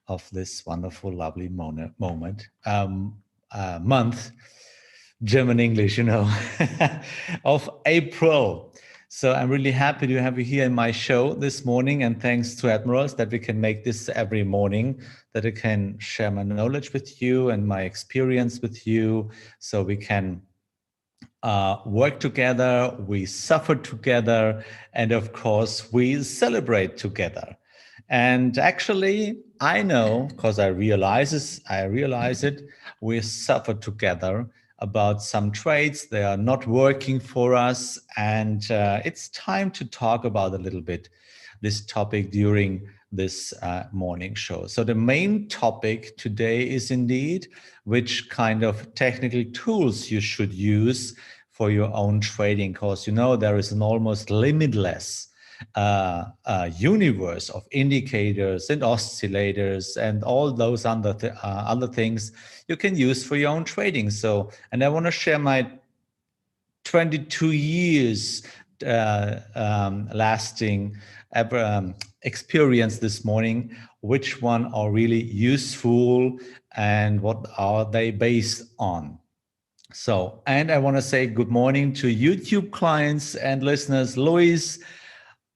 of this wonderful, lovely month, German English, of April. So I'm really happy to have you here in my show this morning, and thanks to Admirals that we can make this every morning, that I can share my knowledge with you and my experience with you, so we can work together, we suffer together, and of course we celebrate together. And actually, I know, because I realize it, we suffer together about some trades. They are not working for us, and it's time to talk about a little bit this topic during this morning show. So the main topic today is indeed which kind of technical tools you should use for your own trading, because there is an almost limitless universe of indicators and oscillators and all those other things you can use for your own trading. So, and I want to share my 22 years lasting experience this morning, which one are really useful and what are they based on. So, and I want to say good morning to YouTube clients and listeners. Luis,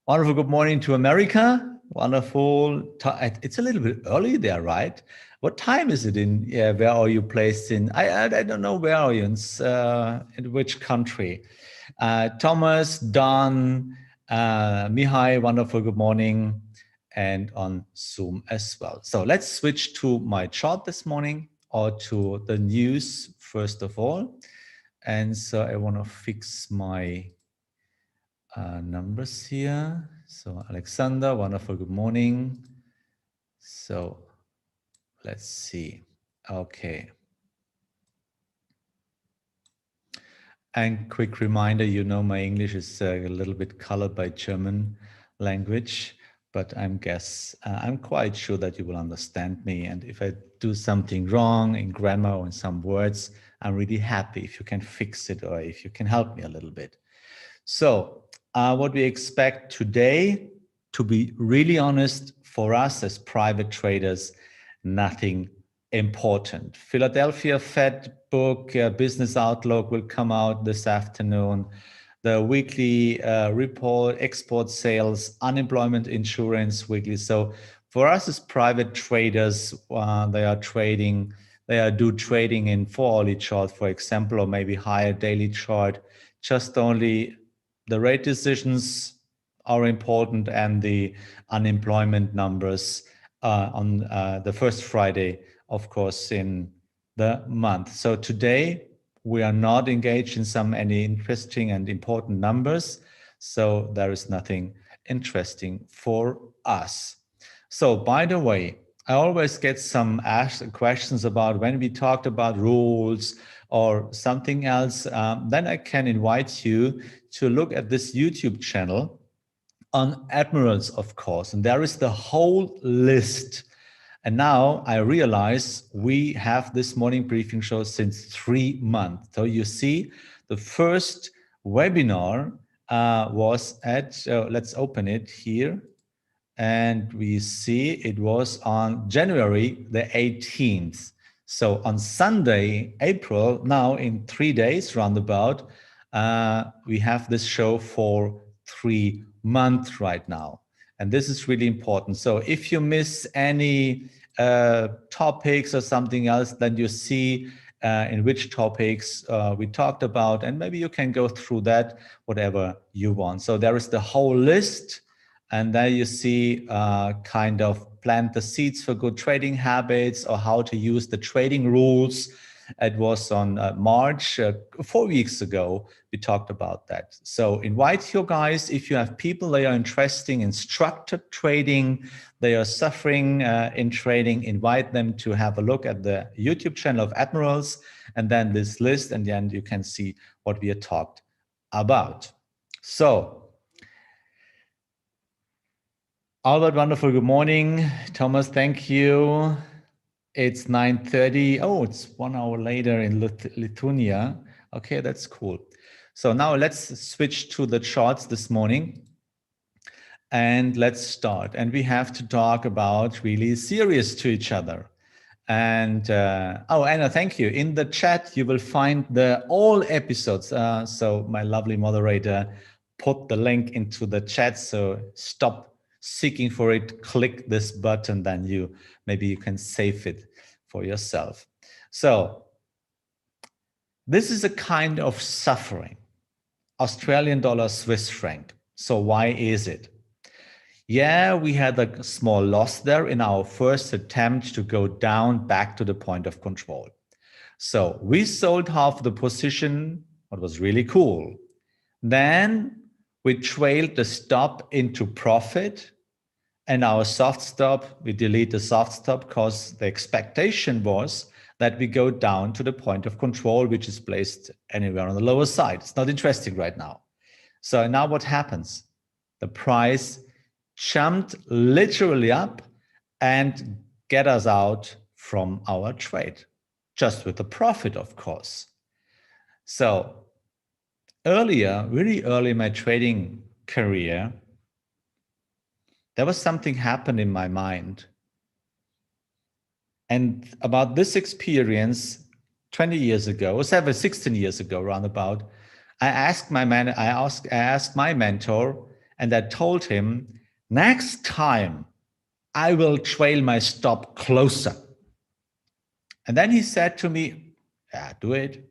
wonderful good morning to America. Wonderful. It's a little bit early there, right? What time is it in? Yeah, where are you placed in? I don't know, where are you in which country? Thomas, Don, Mihai, wonderful good morning, and on Zoom as well. So let's switch to my chart this morning, or to the news first of all. And so I want to fix my numbers here. So Alexander, wonderful good morning. So let's see. Okay. And quick reminder, my English is a little bit colored by German language, but I'm quite sure that you will understand me. And if I do something wrong in grammar or in some words, I'm really happy if you can fix it or if you can help me a little bit. So what we expect today, to be really honest, for us as private traders, nothing important. Philadelphia Fed book, Business Outlook will come out this afternoon. The weekly report, export sales, unemployment insurance weekly. So for us as private traders, they are trading in 4-hourly chart, for example, or maybe higher daily chart. Just only the rate decisions are important, and the unemployment numbers on the first Friday, of course, in the month. So today we are not engaged in any interesting and important numbers. So there is nothing interesting for us. So by the way, I always get some asked questions about when we talked about rules or something else. Then I can invite you to look at this YouTube channel on Admirals, of course, and there is the whole list. And now I realize we have this morning briefing show since 3 months. So you see, the first webinar was at, let's open it here. And we see it was on January the 18th. So on Sunday, April, now in 3 days roundabout, we have this show for 3 months right now. And this is really important. So if you miss any topics or something else, then you see in which topics we talked about, and maybe you can go through that, whatever you want. So there is the whole list, and there you see kind of plant the seeds for good trading habits, or how to use the trading rules. It was on March, 4 weeks ago, we talked about that. So invite you guys, if you have people that are interested in structured trading, they are suffering in trading, invite them to have a look at the YouTube channel of Admirals, and then this list, and then you can see what we have talked about. So, Albert, wonderful, good morning. Thomas, thank you. It's 9:30. Oh, it's 1 hour later in Lithuania. Okay, that's cool. So now let's switch to the charts this morning. And let's start. And we have to talk about really serious to each other. And oh, Anna, thank you. In the chat, you will find all episodes. So my lovely moderator put the link into the chat. So stop seeking for it. Click this button, then maybe you can save it for yourself. So this is a kind of suffering. Australian dollar, Swiss franc. So why is it? Yeah, we had a small loss there in our first attempt to go down back to the point of control. So we sold half the position, what was really cool. Then we trailed the stop into profit, and our soft stop, we delete the soft stop because the expectation was that we go down to the point of control, which is placed anywhere on the lower side. It's not interesting right now. So now what happens? The price jumped literally up and get us out from our trade, just with the profit, of course. So earlier, really early in my trading career, there was something happened in my mind. And about this experience 20 years ago, or 16 years ago, roundabout, I asked my mentor, and I told him, next time I will trail my stop closer. And then he said to me, yeah, do it.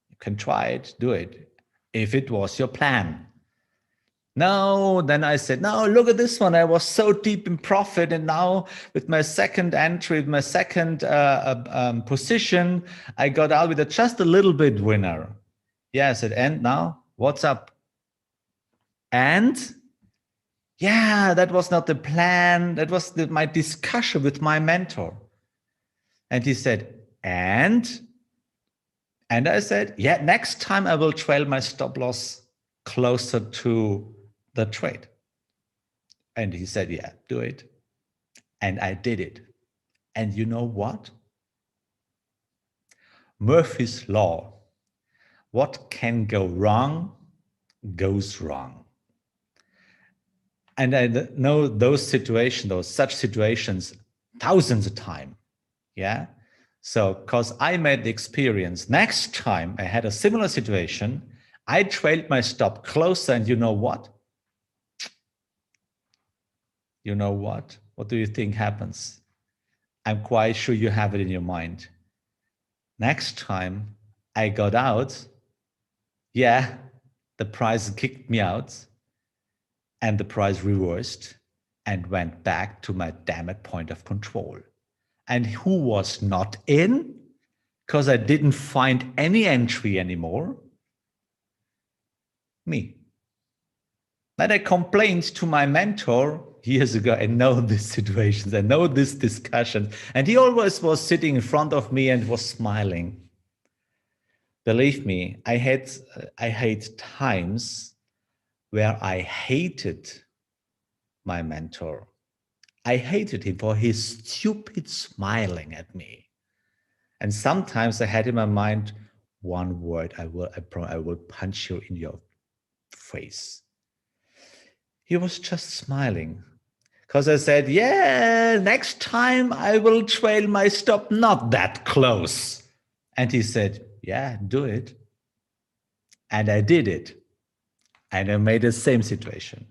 You can try it, do it. If it was your plan. No, then I said, no, look at this one. I was so deep in profit. And now with my second entry, with my second position, I got out with just a little bit winner. Yeah, I said, and now what's up? And yeah, that was not the plan. That was my discussion with my mentor. And he said, and I said, yeah, next time I will trail my stop loss closer to the trade. And he said, yeah, do it. And I did it. And you know what? Murphy's Law. What can go wrong goes wrong. And I know such situations, thousands of times. Yeah. So, because I made the experience, next time I had a similar situation, I trailed my stop closer, and you know what? You know what? What do you think happens? I'm quite sure you have it in your mind. Next time I got out, yeah, the price kicked me out, and the price reversed and went back to my damn it point of control. And who was not in? Because I didn't find any entry anymore. Me. Then I complained to my mentor years ago. I know these situations, I know this discussion. And he always was sitting in front of me and was smiling. Believe me, I hate times where I hated my mentor. I hated him for his stupid smiling at me. And sometimes I had in my mind one word, I will punch you in your face. He was just smiling because I said, yeah, next time I will trail my stop not that close. And he said, yeah, do it. And I did it. And I made the same situation,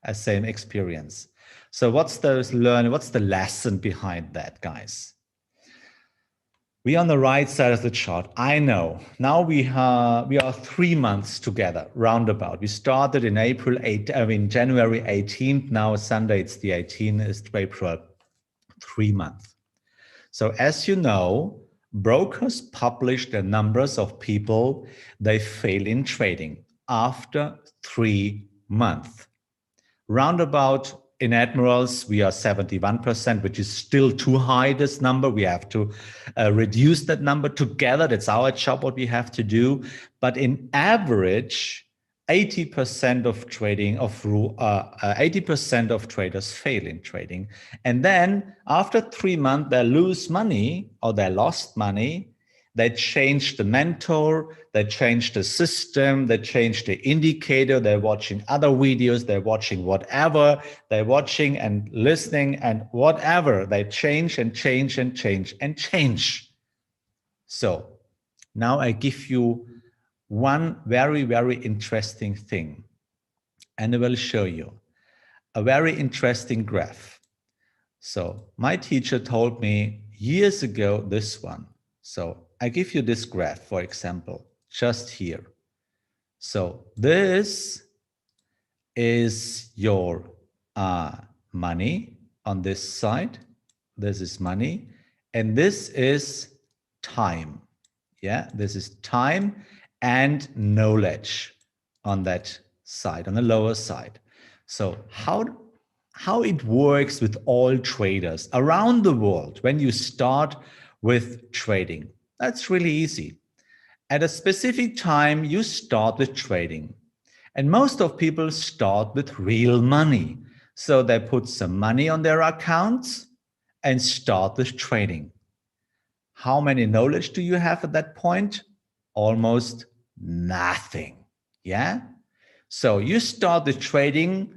a same experience. So what's the lesson behind that, guys? We on the right side of the chart. I know now we are 3 months together, roundabout. We started in January 18th. Now Sunday, it's the 18th, it's April, 3 months. So as you know, brokers publish the numbers of people they fail in trading after 3 months. Roundabout in Admirals, we are 71%, which is still too high, this number. We have to reduce that number together. That's our job, what we have to do. But in average, 80% of 80% of traders fail in trading. And then after 3 months, they lose money or they lost money. They change the mentor, they change the system, they change the indicator, they're watching other videos, they're watching whatever, they're watching and listening and whatever. They change and change and change and change. So now I give you one very, very interesting thing, and I will show you a very interesting graph. So my teacher told me years ago this one. So I give you this graph, for example, just here. So this is your money on this side. This is money. And this is time. Yeah, this is time and knowledge on that side, on the lower side. So how it works with all traders around the world when you start with trading. That's really easy. At a specific time, you start with trading. And most of people start with real money. So they put some money on their accounts and start with trading. How many knowledge do you have at that point? Almost nothing. Yeah? So you start the trading,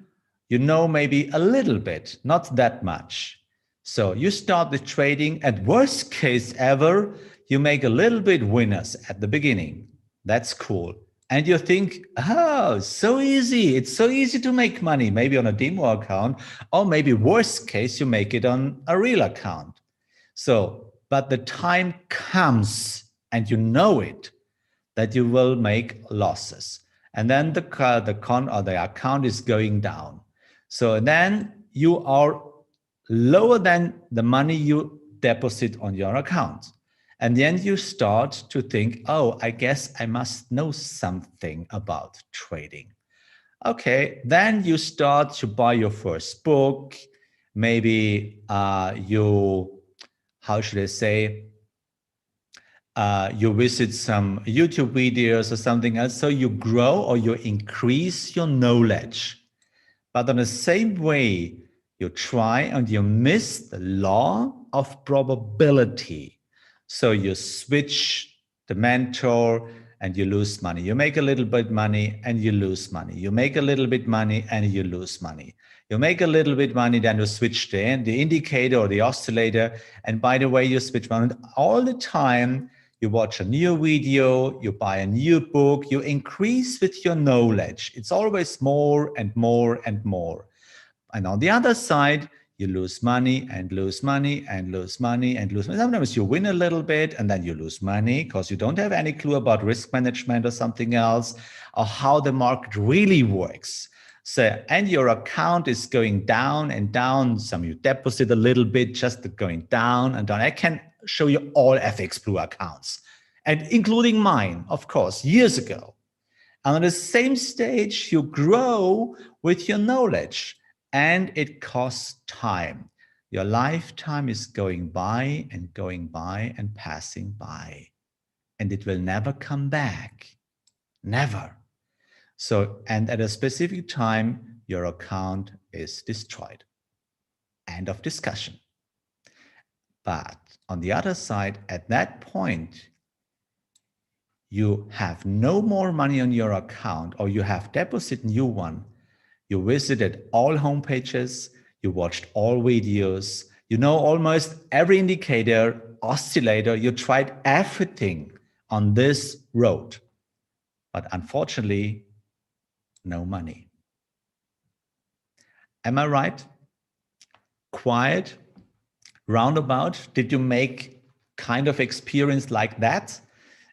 you know maybe a little bit, not that much. So you start the trading, at worst case ever, you make a little bit winners at the beginning. That's cool. And you think, oh, so easy. It's so easy to make money, maybe on a demo account, or maybe worst case, you make it on a real account. So, but the time comes and you know it, that you will make losses. And then the account is going down. So then you are lower than the money you deposit on your account. And then you start to think, oh, I guess I must know something about trading. Okay, then you start to buy your first book. Maybe how should I say, you visit some YouTube videos or something else, so you grow or you increase your knowledge. But in the same way, you try and you miss the law of probability. So you switch the mentor and you lose money. You make a little bit money and you lose money. You make a little bit money and you lose money. You make a little bit money, then you switch the indicator or the oscillator. And by the way, you switch money all the time. You watch a new video, you buy a new book, you increase with your knowledge. It's always more and more and more. And on the other side, you lose money and lose money and lose money and lose money. Sometimes you win a little bit and then you lose money because you don't have any clue about risk management or something else or how the market really works. So, and your account is going down and down. Some you deposit a little bit, just going down and down. I can show you all FX Blue accounts, and including mine, of course, years ago. And on the same stage, you grow with your knowledge, and it costs time. Your lifetime is going by and passing by, and it will never come back. Never. So, and at a specific time, your account is destroyed. End of discussion. But on the other side, at that point, you have no more money on your account, or you have deposited new one. You visited all homepages, you watched all videos, you know almost every indicator, oscillator, you tried everything on this road. But unfortunately, no money. Am I right? Quiet? Roundabout? Did you make kind of experience like that?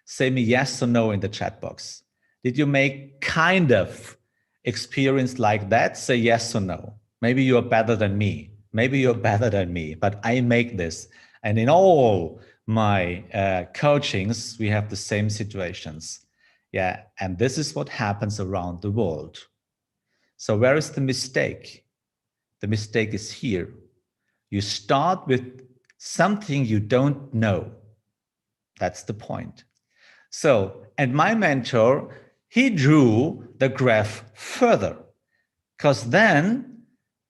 Say me yes or no in the chat box. Did you make kind of experience like that? Say yes or no. Maybe you're better than me. Maybe you're better than me, but I make this. And in all my coachings, we have the same situations. Yeah, and this is what happens around the world. So where is the mistake? The mistake is here. You start with something you don't know. That's the point. So, and my mentor, he drew the graph further, because then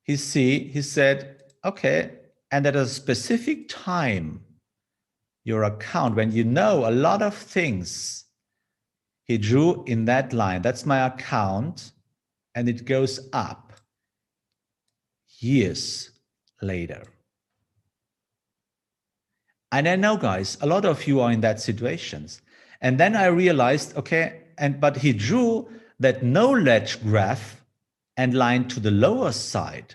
he said, okay, and at a specific time, your account, when you know a lot of things he drew in that line, that's my account, and it goes up years later. And I know, guys, a lot of you are in that situations. And then I realized, okay, but he drew that knowledge graph and line to the lower side.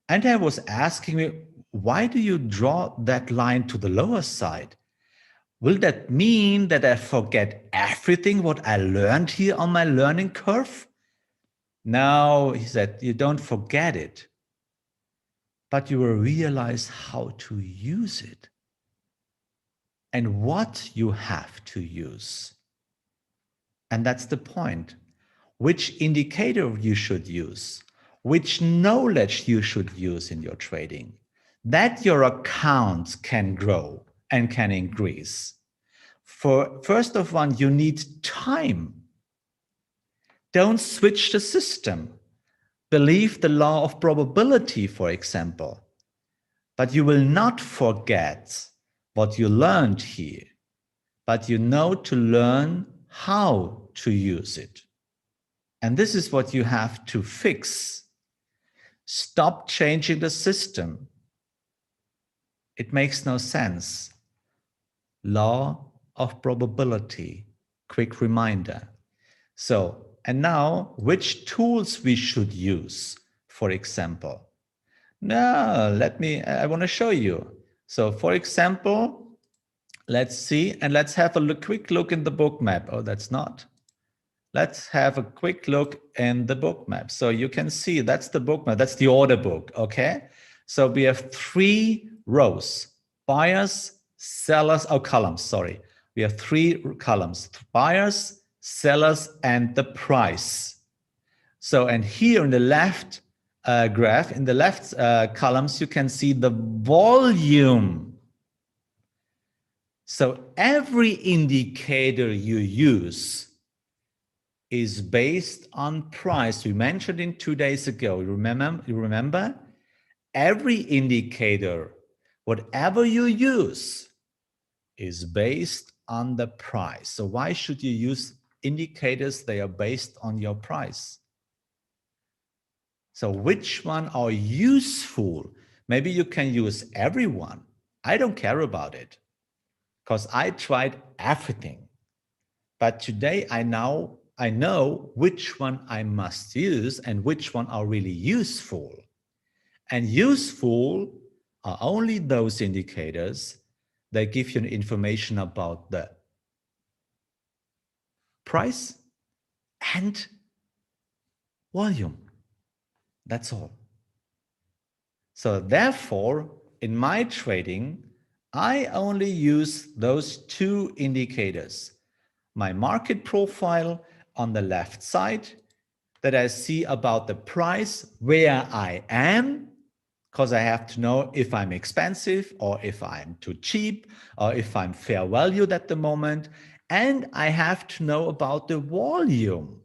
And I was asking me, why do you draw that line to the lower side? Will that mean that I forget everything what I learned here on my learning curve? No, he said, you don't forget it, but you will realize how to use it and what you have to use. And that's the point. Which indicator you should use, which knowledge you should use in your trading, that your accounts can grow and can increase. First of all, you need time. Don't switch the system. Believe the law of probability, for example. But you will not forget what you learned here, but you know to learn how to use it. And this is what you have to fix. Stop changing the system. It makes no sense. Law of probability, quick reminder. So, and now which tools we should use, for example. No, I want to show you. So for example, let's see, and let's have a quick look in the book map. Oh, that's not. Let's have a quick look in the book map. So you can see that's the book map. That's the order book, okay? So we have 3 rows, buyers, sellers, columns, sorry. We have 3 columns, buyers, sellers, and the price. So, and here in the left graph, in the left columns, you can see the volume. So every indicator you use is based on price. We mentioned it 2 days ago. You remember? Every indicator, whatever you use, is based on the price. So why should you use indicators? They are based on your price. So which one are useful? Maybe you can use every one. I don't care about it because I tried everything. But today I know which one I must use and which one are really useful. And useful are only those indicators that give you information about the price and volume. That's all. So therefore, in my trading, I only use those 2 indicators. My market profile on the left side that I see about the price, where I am, because I have to know if I'm expensive or if I'm too cheap or if I'm fair valued at the moment. And I have to know about the volume,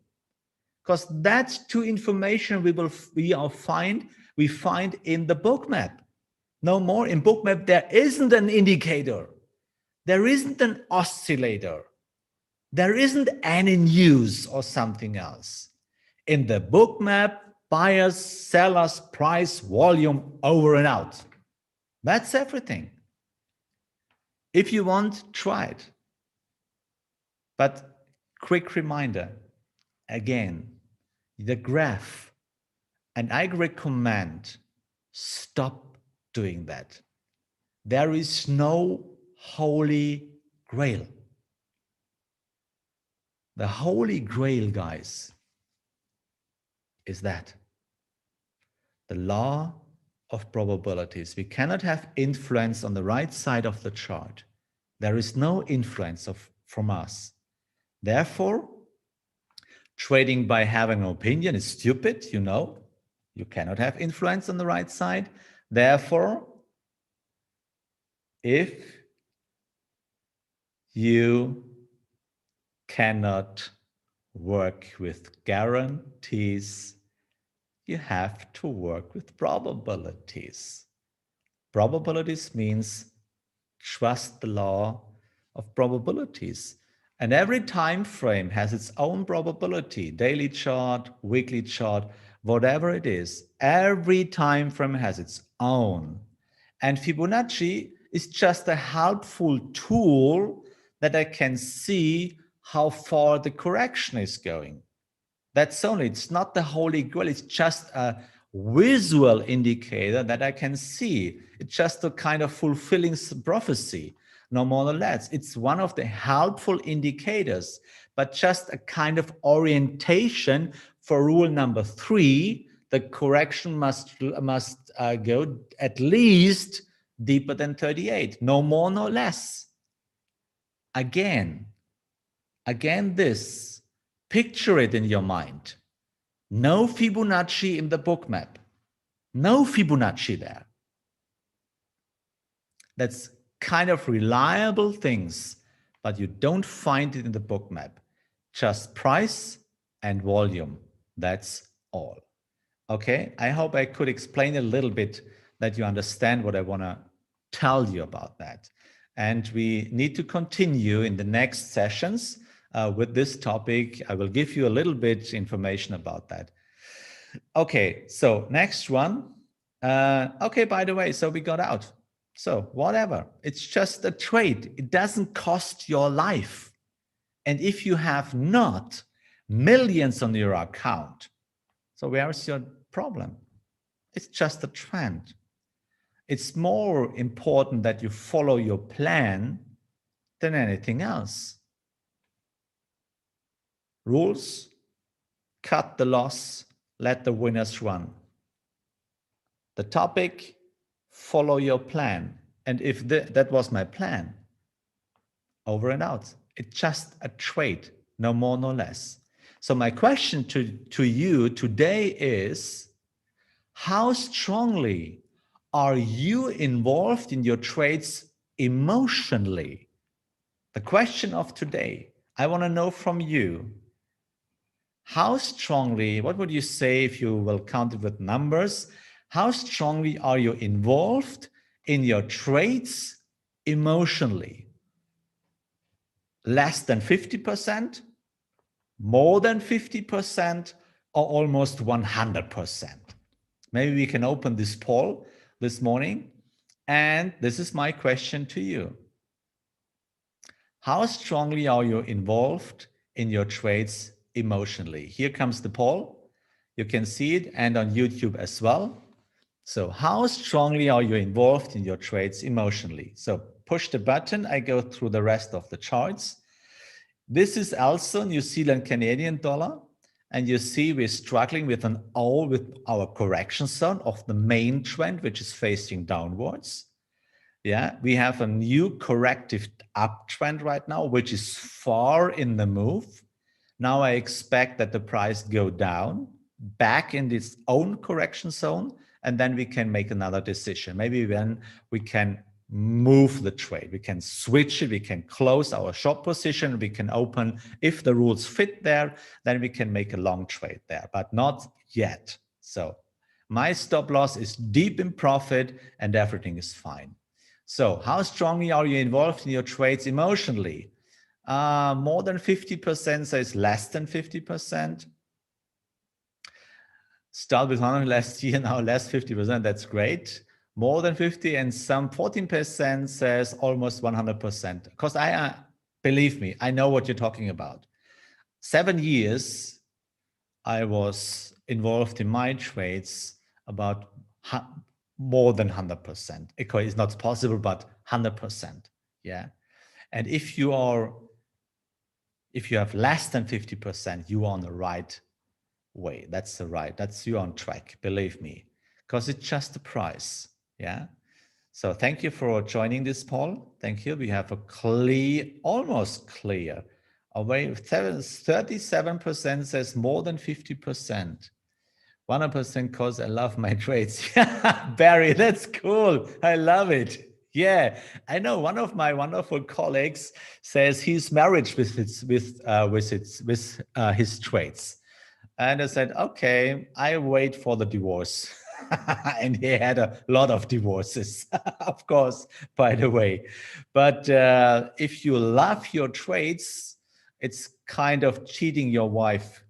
because that's 2 information we find in the book map. No more. In book map, there isn't an indicator. There isn't an oscillator. There isn't any news or something else. In the book map, buyers, sellers, price, volume, over and out. That's everything. If you want, try it. But quick reminder, again, the graph, and I recommend stop doing that. There is no holy grail. The holy grail, guys, is that the law of probabilities. We cannot have influence on the right side of the chart. There is no influence from us. Therefore, trading by having an opinion is stupid, you know. You cannot have influence on the right side. Therefore, if you cannot work with guarantees, you have to work with probabilities. Probabilities means Trust the law of probabilities. And every time frame has its own probability, daily chart, weekly chart, whatever it is. Every time frame has its own. And Fibonacci is just a helpful tool that I can see how far the correction is going. That's only, it's not the holy grail, it's just a visual indicator that I can see. It's just a kind of fulfilling prophecy, no more or less. It's one of the helpful indicators, but just a kind of orientation for rule number 3. The correction must go at least deeper than 38, no more, no less. Again, this, picture it in your mind. No Fibonacci in the book map. No Fibonacci there. That's kind of reliable things, but you don't find it in the book map. Just price and volume. That's all. Okay, I hope I could explain a little bit that you understand what I want to tell you about that. And we need to continue in the next sessions with this topic. I will give you a little bit information about that. Okay, so next one. Okay, by the way, so we got out. So whatever, it's just a trade. It doesn't cost your life. And if you have not millions on your account, so where is your problem? It's just a trend. It's more important that you follow your plan than anything else. Rules, cut the loss, let the winners run. The topic, follow your plan. And if that was my plan, over and out. It's just a trade, no more, no less. So my question to you today is, how strongly are you involved in your trades emotionally? The question of today, I want to know from you, how strongly, what would you say if you will count it with numbers? How strongly are you involved in your trades emotionally? Less than 50%, more than 50%, or almost 100%? Maybe we can open this poll this morning. And this is my question to you. How strongly are you involved in your trades emotionally? Here comes the poll. You can see it, and on YouTube as well. So how strongly are you involved in your trades emotionally? So push the button. I go through the rest of the charts. This is also New Zealand Canadian dollar. And you see we're struggling with with our correction zone of the main trend, which is facing downwards. Yeah, we have a new corrective uptrend right now, which is far in the move. Now I expect that the price go down back in its own correction zone, and then we can make another decision. Maybe then we can move the trade, we can switch it, we can close our short position, we can open, if the rules fit there, then we can make a long trade there, but not yet. So my stop loss is deep in profit and everything is fine. So how strongly are you involved in your trades emotionally? More than 50% says less than 50%. Start with 100 last year, now less 50%, that's great. More than 50, and some 14% says almost 100%. Because believe me, I know what you're talking about. 7 years, I was involved in my trades about more than 100%. It's not possible, but 100%. Yeah. And if you have less than 50%, you are on the right way. You're on track, believe me, because it's just the price. Yeah. So thank you for joining this poll. Thank you. We have a almost clear, 37% says more than 50%. 100% cause I love my trades. Barry, that's cool. I love it. Yeah, I know one of my wonderful colleagues says he's married with his trades. And I said, okay, I wait for the divorce. And he had a lot of divorces, of course, by the way. But if you love your trades, it's kind of cheating your wife.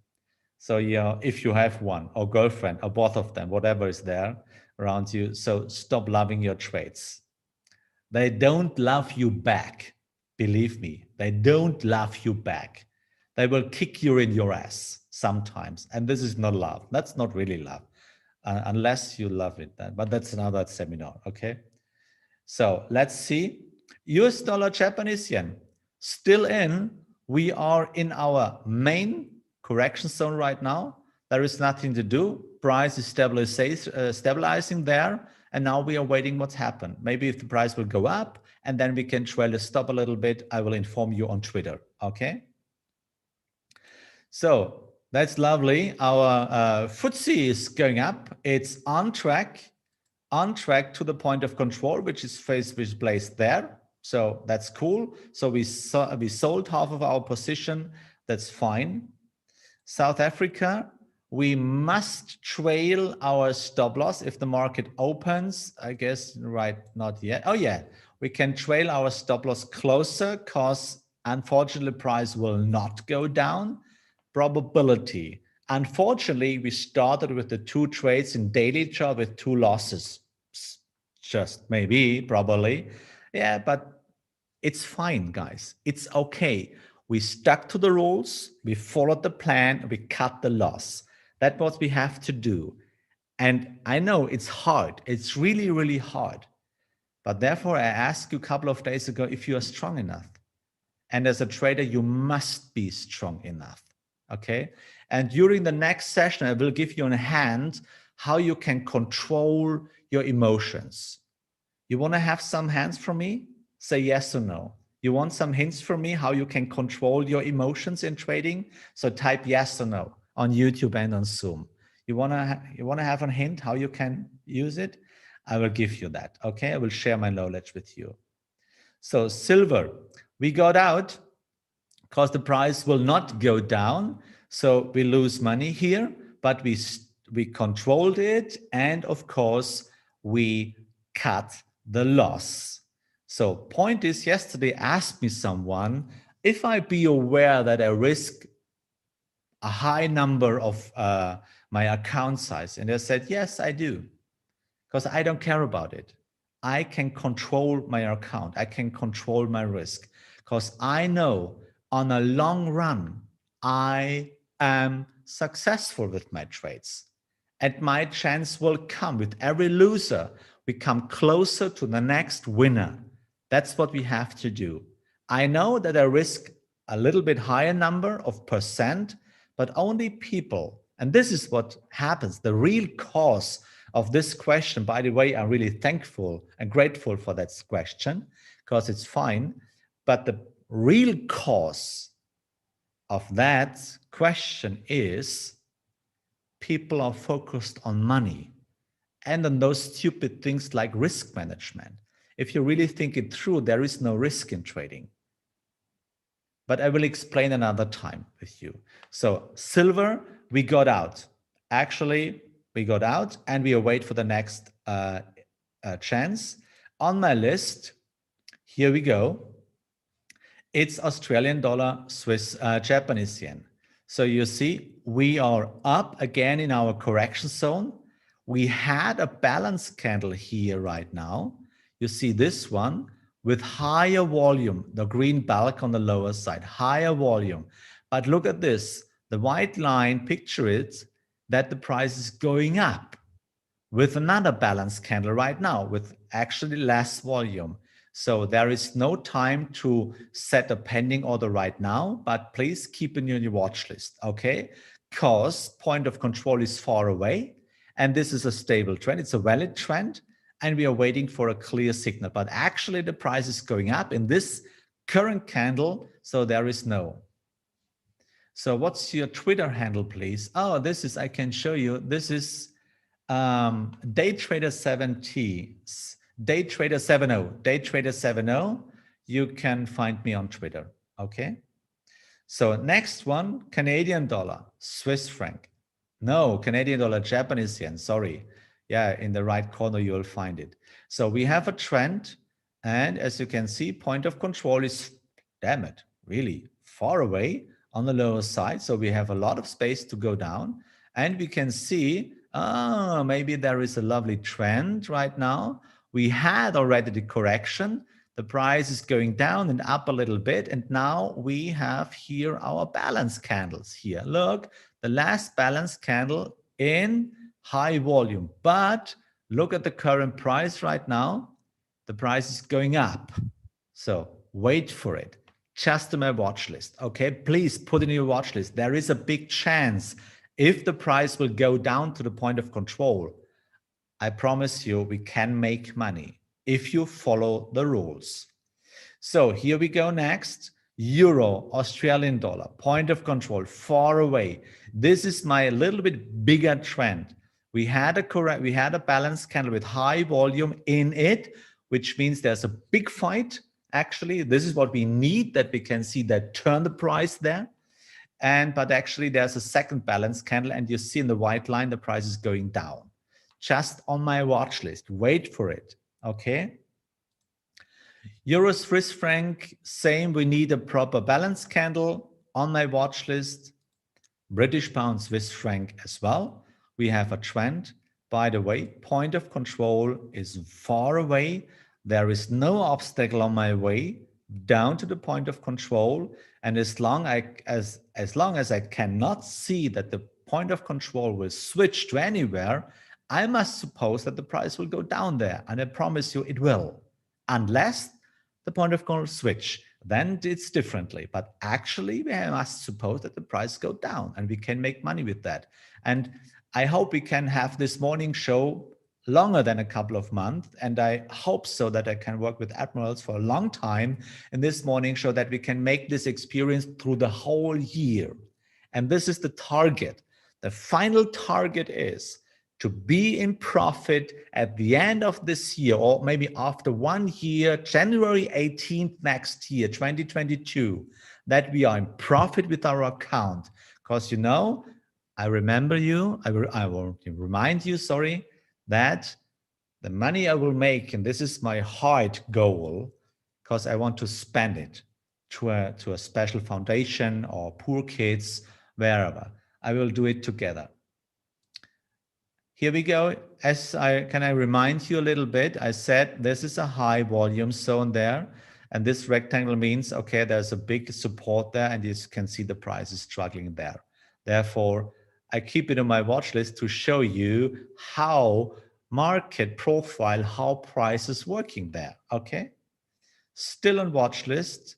So, yeah, if you have one or girlfriend or both of them, whatever is there around you, so stop loving your trades. They don't love you back. Believe me, they don't love you back. They will kick you in your ass sometimes. And this is not love. That's not really love, unless you love it. But that's another seminar, okay? So let's see. US dollar, Japanese yen, still in. We are in our main correction zone right now. There is nothing to do. Price is stabilizing there. And now we are waiting what's happened. Maybe if the price will go up and then we can trail the stop a little bit, I will inform you on Twitter, okay? So that's lovely. Our FTSE is going up. It's on track to the point of control, which is placed there. So that's cool. So we sold half of our position. That's fine. South Africa, we must trail our stop loss if the market opens. I guess, right, not yet. Oh yeah, we can trail our stop loss closer because unfortunately price will not go down. Probability. Unfortunately, we started with the 2 trades in daily chart with 2 losses. Just maybe, probably. Yeah, but it's fine, guys. It's okay. We stuck to the rules. We followed the plan. We cut the loss. That's what we have to do. And I know it's hard. It's really, really hard. But therefore, I asked you a couple of days ago if you are strong enough. And as a trader, you must be strong enough. Okay. And during the next session, I will give you a hand how you can control your emotions. You want to have some hands from me? Say yes or no. You want some hints from me how you can control your emotions in trading? So type yes or no on YouTube and on Zoom. You want to have a hint how you can use it? I will give you that. Okay. I will share my knowledge with you. So silver, we got out because the price will not go down. So we lose money here, but we controlled it. And of course, we cut the loss. So point is, yesterday asked me someone, if I be aware that I risk a high number of my account size. And I said, yes, I do, because I don't care about it. I can control my account. I can control my risk because I know on a long run, I am successful with my trades. And my chance will come. With every loser, we come closer to the next winner. That's what we have to do. I know that I risk a little bit higher number of percent, but only people, and this is what happens, the real cause of this question. By the way, I'm really thankful and grateful for that question because it's fine. But the real cause of that question is people are focused on money and on those stupid things like risk management. If you really think it through, there is no risk in trading. But I will explain another time with you. So silver, we got out. Actually, we got out and we await for the next chance. On my list, here we go. It's Australian dollar, Swiss, Japanese yen. So you see, we are up again in our correction zone. We had a balance candle here right now. You see this one with higher volume, the green bulk on the lower side, higher volume. But look at this, the white line, picture it, that the price is going up with another balance candle right now with actually less volume. So there is no time to set a pending order right now, but please keep it in your watch list, okay? Because point of control is far away and this is a stable trend. It's a valid trend and we are waiting for a clear signal. But actually the price is going up in this current candle, so there is no. So what's your Twitter handle, please? Oh, this is, I can show you, this is Daytrader70, Daytrader70, you can find me on Twitter, okay? So next one, Canadian dollar, Swiss franc. No, Canadian dollar, Japanese yen, sorry. Yeah, in the right corner, you'll find it. So we have a trend. And as you can see, point of control is, damn it, really far away on the lower side. So we have a lot of space to go down. And we can see, maybe there is a lovely trend right now. We had already the correction. The price is going down and up a little bit. And now we have here our balance candles here. Look, the last balance candle in high volume. But look at the current price right now. The price is going up. So wait for it. Just to my watch list. Okay, please put in your watch list. There is a big chance if the price will go down to the point of control. I promise you, we can make money if you follow the rules. So here we go next. Euro, Australian dollar, point of control, far away. This is my little bit bigger trend. We had a balance candle with high volume in it, which means there's a big fight. Actually, this is what we need, that we can see that turn the price there. But actually there's a second balance candle, and you see in the white line, the price is going down. Just on my watch list, wait for it, okay? Euro Swiss franc, same, we need a proper balance candle on my watch list. British pound Swiss franc as well. We have a trend. By the way, point of control is far away. There is no obstacle on my way down to the point of control. And as long as I cannot see that the point of control will switch to anywhere, I must suppose that the price will go down there. And I promise you it will, unless the point of control switch, then it's differently. But actually, we must suppose that the price go down, and we can make money with that. And I hope we can have this morning show longer than a couple of months. And I hope so that I can work with Admirals for a long time in this morning show, that we can make this experience through the whole year. And this is the target. The final target is to be in profit at the end of this year, or maybe after 1 year, January 18th next year, 2022, that we are in profit with our account. Because, you know, I remember you, I will remind you, that the money I will make, and this is my hard goal, because I want to spend it to a special foundation or poor kids, wherever. I will do it together. Here we go. Can I remind you a little bit? I said this is a high volume zone there. And this rectangle means, okay, there's a big support there, and you can see the price is struggling there. Therefore, I keep it on my watch list to show you how market profile, how price is working there, okay? Still on watch list,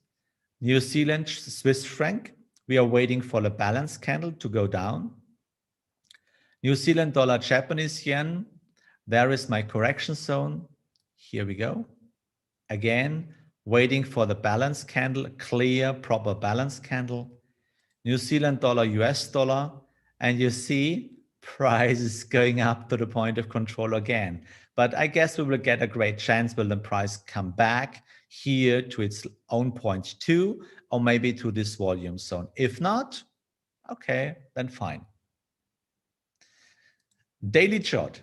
New Zealand Swiss franc. We are waiting for the balance candle to go down. New Zealand dollar, Japanese yen. There is my correction zone. Here we go. Again, waiting for the balance candle, clear, proper balance candle. New Zealand dollar, US dollar. And you see price is going up to the point of control again. But I guess we will get a great chance will the price come back here to its own point too, or maybe to this volume zone. If not, okay, then fine. Daily chart,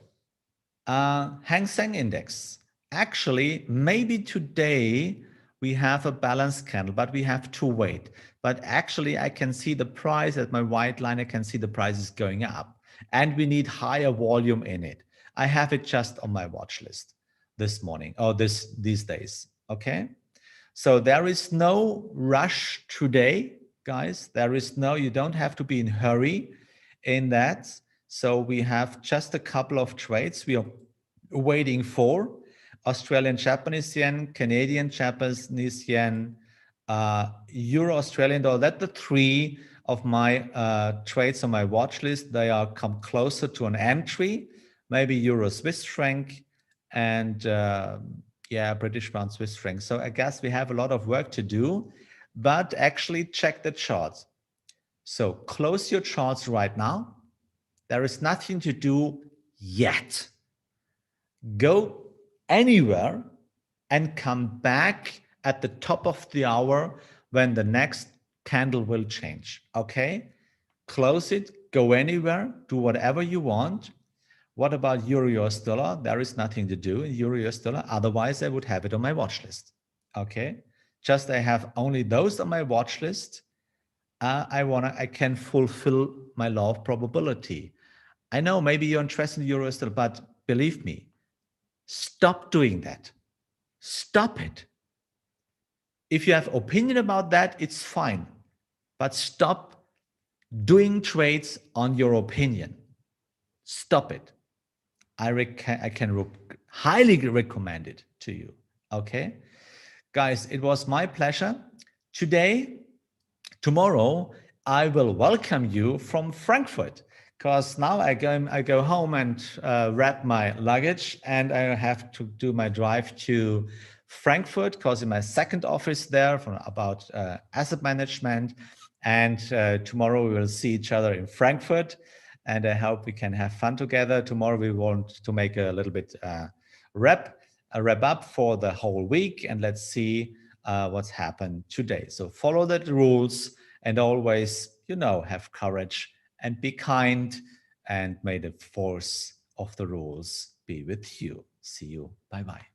Hang Seng Index. Actually, maybe today we have a balance candle, but we have to wait. But actually, I can see the price at my white line. I can see the price is going up, and we need higher volume in it. I have it just on my watch list this morning, or these days. Okay, so there is no rush today, guys. You don't have to be in hurry in that. So we have just a couple of trades we are waiting for. Australian Japanese yen, Canadian Japanese yen, Euro Australian dollar. That's the three of my trades on my watch list. They are come closer to an entry, maybe Euro Swiss franc and British pound Swiss franc. So I guess we have a lot of work to do, but actually check the charts. So close your charts right now. There is nothing to do yet. Go anywhere and come back at the top of the hour when the next candle will change, okay? Close it, go anywhere, do whatever you want. What about Euro US dollar? There is nothing to do in Euro US dollar. Otherwise, I would have it on my watch list. Okay. Just I have only those on my watch list. I can fulfill my law of probability. I know maybe you're interested in Euro US dollar, but believe me, stop doing that. Stop it. If you have opinion about that, it's fine. But stop doing trades on your opinion. Stop it. I can highly recommend it to you. Okay, guys, it was my pleasure. Tomorrow, I will welcome you from Frankfurt, because now I go home and wrap my luggage, and I have to do my drive to Frankfurt, because in my second office there about asset management. And tomorrow we will see each other in Frankfurt, and I hope we can have fun together. Tomorrow we want to make a little bit wrap up for the whole week, and let's see what's happened today. So follow the rules, and always, have courage and be kind, and may the force of the rules be with you. See you. Bye-bye.